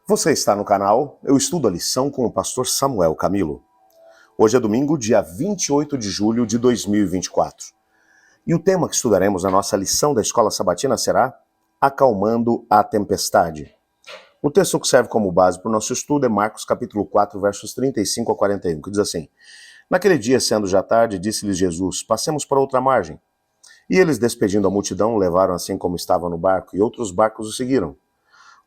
Você está no canal Eu Estudo a Lição com o pastor Samuel Camilo. Hoje é domingo, dia 28 de julho de 2024. E o tema que estudaremos na nossa lição da Escola Sabatina será Acalmando a Tempestade. O texto que serve como base para o nosso estudo é Marcos capítulo 4, versos 35 a 41, que diz assim: Naquele dia, sendo já tarde, disse-lhes Jesus, passemos para outra margem. E eles, despedindo a multidão, o levaram assim como estava no barco, e outros barcos o seguiram.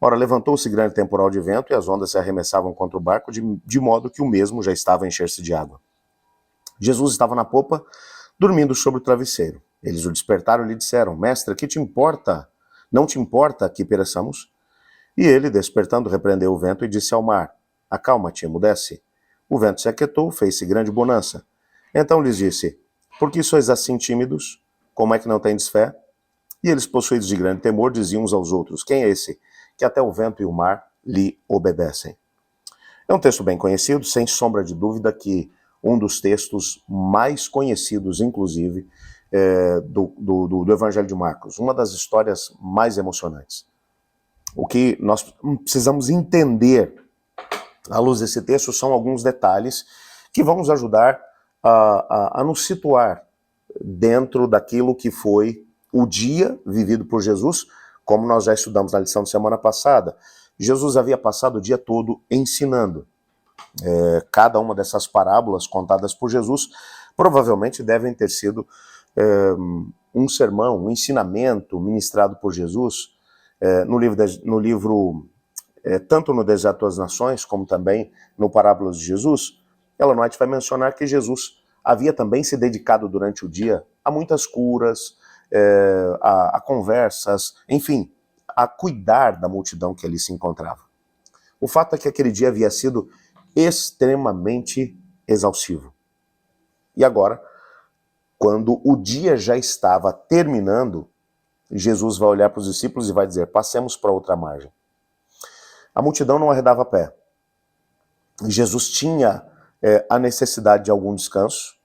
Ora, levantou-se grande temporal de vento e as ondas se arremessavam contra o barco, de modo que o mesmo já estava a encher-se de água. Jesus estava na popa, dormindo sobre o travesseiro. Eles o despertaram e lhe disseram: Mestre, que te importa? Não te importa que pereçamos? E ele, despertando, repreendeu o vento e disse ao mar: Acalma-te, emudece. O vento se aquietou, fez-se grande bonança. Então lhes disse: Por que sois assim tímidos? Como é que não tendes fé? E eles, possuídos de grande temor, diziam uns aos outros: Quem é esse que até o vento e o mar lhe obedecem? É um texto bem conhecido, sem sombra de dúvida que um dos textos mais conhecidos, inclusive, do Evangelho de Marcos. Uma das histórias mais emocionantes. O que nós precisamos entender à luz desse texto são alguns detalhes que vão nos ajudar a nos situar dentro daquilo que foi o dia vivido por Jesus, como nós já estudamos na lição de semana passada. Jesus havia passado o dia todo ensinando. Cada uma dessas parábolas contadas por Jesus provavelmente devem ter sido um sermão, um ensinamento ministrado por Jesus no livro tanto no Deserto das Nações, como também no Parábolas de Jesus. Ellen White vai mencionar que Jesus havia também se dedicado durante o dia a muitas curas, a conversas, enfim, a cuidar da multidão que ali se encontrava. O fato é que aquele dia havia sido extremamente exaustivo. E agora, quando o dia já estava terminando, Jesus vai olhar para os discípulos e vai dizer: passemos para outra margem. A multidão não arredava pé. Jesus tinha a necessidade de algum descanso,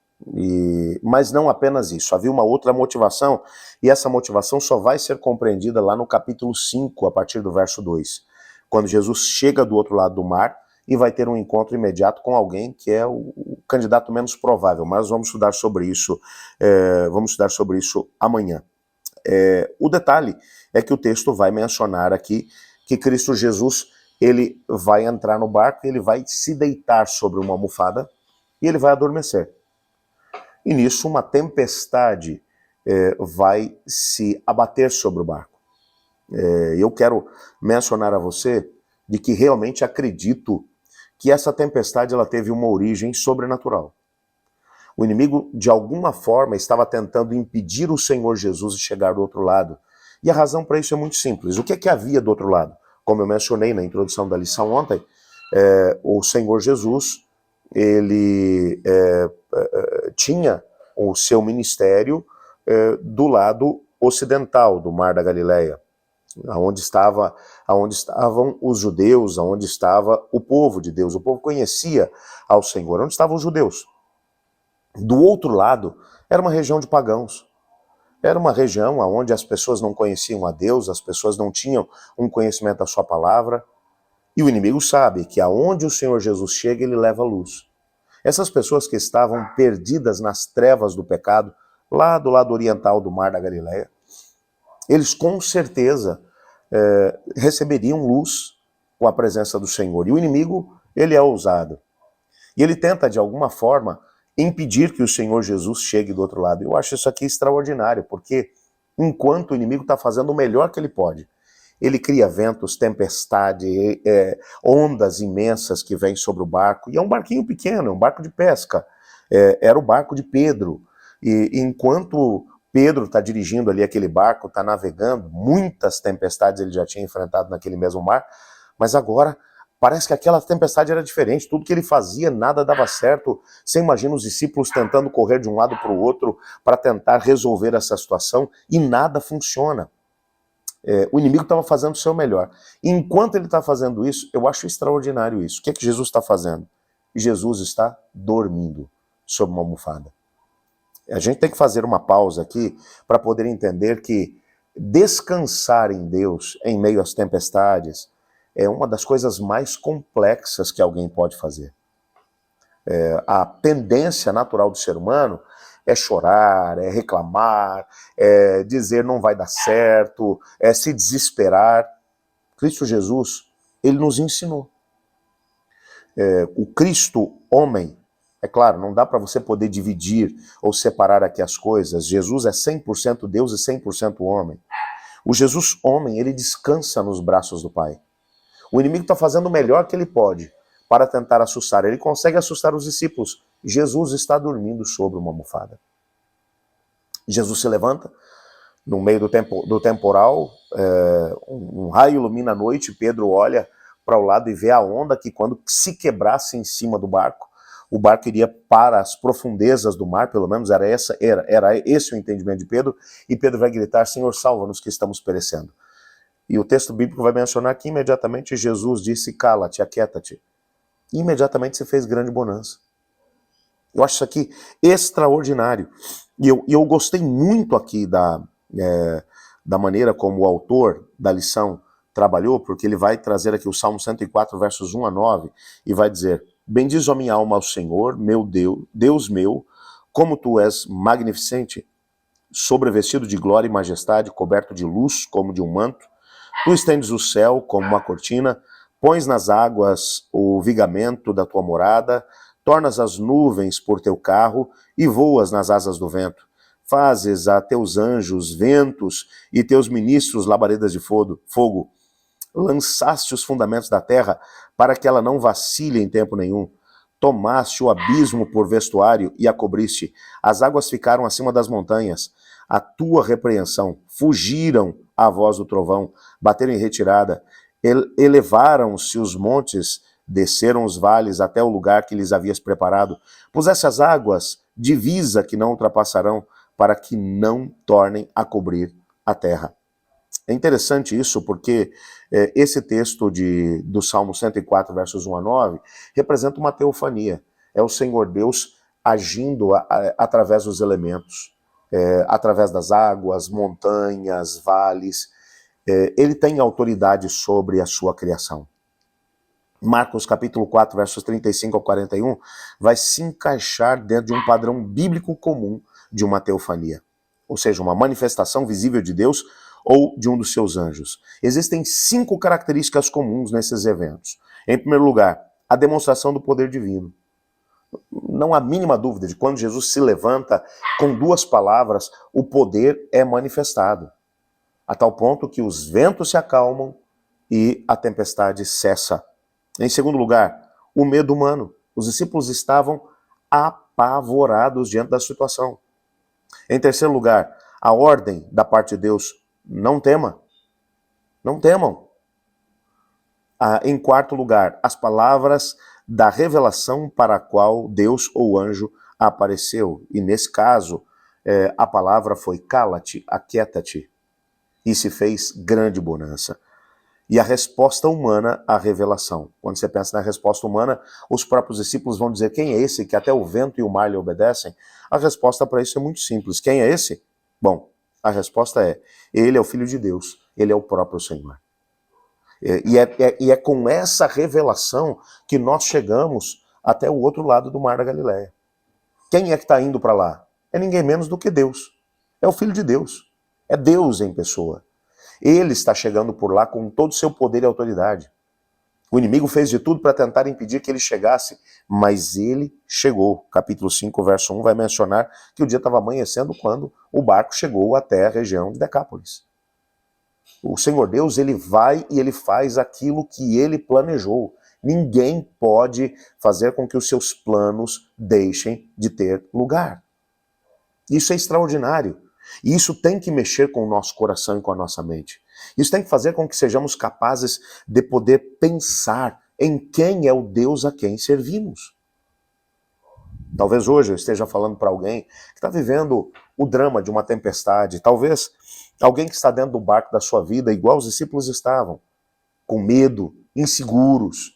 mas não apenas isso. Havia uma outra motivação, e essa motivação só vai ser compreendida lá no capítulo 5, a partir do verso 2, quando Jesus chega do outro lado do mar e vai ter um encontro imediato com alguém que é o candidato menos provável, mas vamos estudar sobre isso, amanhã. O detalhe é que o texto vai mencionar aqui que Cristo Jesus, ele vai entrar no barco, ele vai se deitar sobre uma almofada e ele vai adormecer. E nisso uma tempestade vai se abater sobre o barco. Eu quero mencionar a você de que realmente acredito que essa tempestade ela teve uma origem sobrenatural. O inimigo, de alguma forma, estava tentando impedir o Senhor Jesus de chegar do outro lado. E a razão para isso é muito simples. O que é que havia do outro lado? Como eu mencionei na introdução da lição ontem, o Senhor Jesus, ele tinha o seu ministério do lado ocidental do Mar da Galileia, onde estavam os judeus, onde estava o povo de Deus. O povo conhecia ao Senhor, onde estavam os judeus. Do outro lado, era uma região de pagãos. Era uma região onde as pessoas não conheciam a Deus, as pessoas não tinham um conhecimento da sua palavra. E o inimigo sabe que aonde o Senhor Jesus chega, ele leva luz. Essas pessoas que estavam perdidas nas trevas do pecado, lá do lado oriental do Mar da Galileia, eles com certeza receberiam luz com a presença do Senhor. E o inimigo, ele é ousado. E ele tenta, de alguma forma, impedir que o Senhor Jesus chegue do outro lado. Eu acho isso aqui extraordinário, porque enquanto o inimigo está fazendo o melhor que ele pode, ele cria ventos, tempestade, ondas imensas que vêm sobre o barco, e é um barquinho pequeno, é um barco de pesca, era o barco de Pedro, e enquanto Pedro está dirigindo ali aquele barco, está navegando, muitas tempestades ele já tinha enfrentado naquele mesmo mar, mas agora parece que aquela tempestade era diferente, tudo que ele fazia, nada dava certo. Você imagina os discípulos tentando correr de um lado para o outro para tentar resolver essa situação e nada funciona. O inimigo estava fazendo o seu melhor. E enquanto ele está fazendo isso, eu acho extraordinário isso. O que é que Jesus está fazendo? Jesus está dormindo sob uma almofada. A gente tem que fazer uma pausa aqui para poder entender que descansar em Deus em meio às tempestades é uma das coisas mais complexas que alguém pode fazer. A tendência natural do ser humano é chorar, é reclamar, é dizer não vai dar certo, é se desesperar. Cristo Jesus, ele nos ensinou. O Cristo homem, é claro, não dá para você poder dividir ou separar aqui as coisas. Jesus é 100% Deus e 100% homem. O Jesus homem, ele descansa nos braços do Pai. O inimigo está fazendo o melhor que ele pode para tentar assustar. Ele consegue assustar os discípulos. Jesus está dormindo sobre uma almofada. Jesus se levanta no meio do temporal, um raio ilumina a noite, Pedro olha para o lado e vê a onda que quando se quebrasse em cima do barco, o barco iria para as profundezas do mar, pelo menos era esse o entendimento de Pedro, e Pedro vai gritar, Senhor, salva-nos que estamos perecendo. E o texto bíblico vai mencionar que imediatamente Jesus disse, cala-te, aquieta-te. E imediatamente se fez grande bonança. Eu acho isso aqui extraordinário. E eu gostei muito aqui da maneira como o autor da lição trabalhou, porque ele vai trazer aqui o Salmo 104, versos 1 a 9, e vai dizer, bendiz a minha alma ao Senhor, meu Deus, Deus meu, como tu és magnificente, sobrevestido de glória e majestade, coberto de luz como de um manto. Tu estendes o céu como uma cortina, pões nas águas o vigamento da tua morada, tornas as nuvens por teu carro e voas nas asas do vento. Fazes a teus anjos ventos e teus ministros labaredas de fogo. Lançaste os fundamentos da terra para que ela não vacile em tempo nenhum. Tomaste o abismo por vestuário e a cobriste. As águas ficaram acima das montanhas. A tua repreensão. Fugiram à voz do trovão. Bateram em retirada. Elevaram-se os montes. Desceram os vales até o lugar que lhes havias preparado. Puseste as águas, divisa que não ultrapassarão, para que não tornem a cobrir a terra. É interessante isso porque esse texto do Salmo 104, versos 1 a 9, representa uma teofania. É o Senhor Deus agindo através dos elementos, através das águas, montanhas, vales. Ele tem autoridade sobre a sua criação. Marcos capítulo 4, versos 35 a 41, vai se encaixar dentro de um padrão bíblico comum de uma teofania. Ou seja, uma manifestação visível de Deus ou de um dos seus anjos. Existem 5 características comuns nesses eventos. Em primeiro lugar, a demonstração do poder divino. Não há mínima dúvida de quando Jesus se levanta, com 2 palavras, o poder é manifestado. A tal ponto que os ventos se acalmam e a tempestade cessa. Em segundo lugar, o medo humano. Os discípulos estavam apavorados diante da situação. Em terceiro lugar, a ordem da parte de Deus, não tema. Não temam. Em quarto lugar, as palavras da revelação para a qual Deus ou anjo apareceu. E nesse caso, a palavra foi cala-te, aquieta-te. E se fez grande bonança. E a resposta humana à revelação. Quando você pensa na resposta humana, os próprios discípulos vão dizer, quem é esse que até o vento e o mar lhe obedecem? A resposta para isso é muito simples. Quem é esse? Bom, a resposta é, ele é o Filho de Deus, ele é o próprio Senhor. E é com essa revelação que nós chegamos até o outro lado do Mar da Galileia. Quem é que está indo para lá? É ninguém menos do que Deus. É o Filho de Deus. É Deus em pessoa. Ele está chegando por lá com todo o seu poder e autoridade. O inimigo fez de tudo para tentar impedir que ele chegasse, mas ele chegou. Capítulo 5, verso 1 vai mencionar que o dia estava amanhecendo quando o barco chegou até a região de Decápolis. O Senhor Deus, ele vai e ele faz aquilo que ele planejou. Ninguém pode fazer com que os seus planos deixem de ter lugar. Isso é extraordinário. E isso tem que mexer com o nosso coração e com a nossa mente. Isso tem que fazer com que sejamos capazes de poder pensar em quem é o Deus a quem servimos. Talvez hoje eu esteja falando para alguém que está vivendo o drama de uma tempestade. Talvez alguém que está dentro do barco da sua vida, igual os discípulos estavam, com medo, inseguros,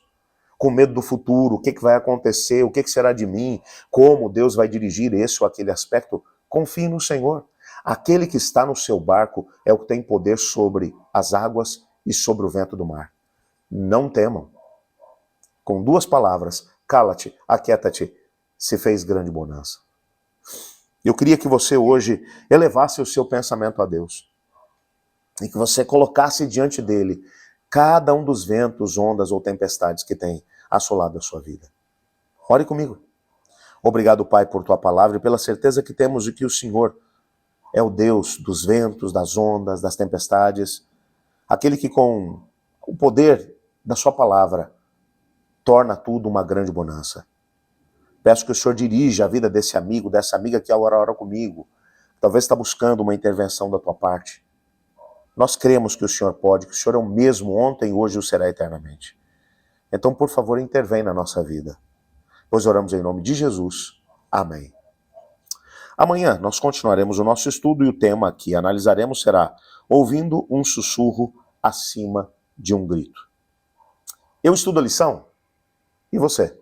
com medo do futuro, o que vai acontecer, o que será de mim, como Deus vai dirigir esse ou aquele aspecto. Confie no Senhor. Aquele que está no seu barco é o que tem poder sobre as águas e sobre o vento do mar. Não temam. Com duas palavras, cala-te, aquieta-te, se fez grande bonança. Eu queria que você hoje elevasse o seu pensamento a Deus e que você colocasse diante dele cada um dos ventos, ondas ou tempestades que tem assolado a sua vida. Ore comigo. Obrigado, Pai, por tua palavra e pela certeza que temos de que o Senhor é o Deus dos ventos, das ondas, das tempestades, aquele que com o poder da sua palavra torna tudo uma grande bonança. Peço que o Senhor dirija a vida desse amigo, dessa amiga que agora ora comigo. Talvez está buscando uma intervenção da tua parte. Nós cremos que o Senhor pode, que o Senhor é o mesmo ontem, hoje e o será eternamente. Então, por favor, intervém na nossa vida. Pois oramos em nome de Jesus. Amém. Amanhã nós continuaremos o nosso estudo e o tema que analisaremos será ouvindo um sussurro acima de um grito. Eu estudo a lição e você?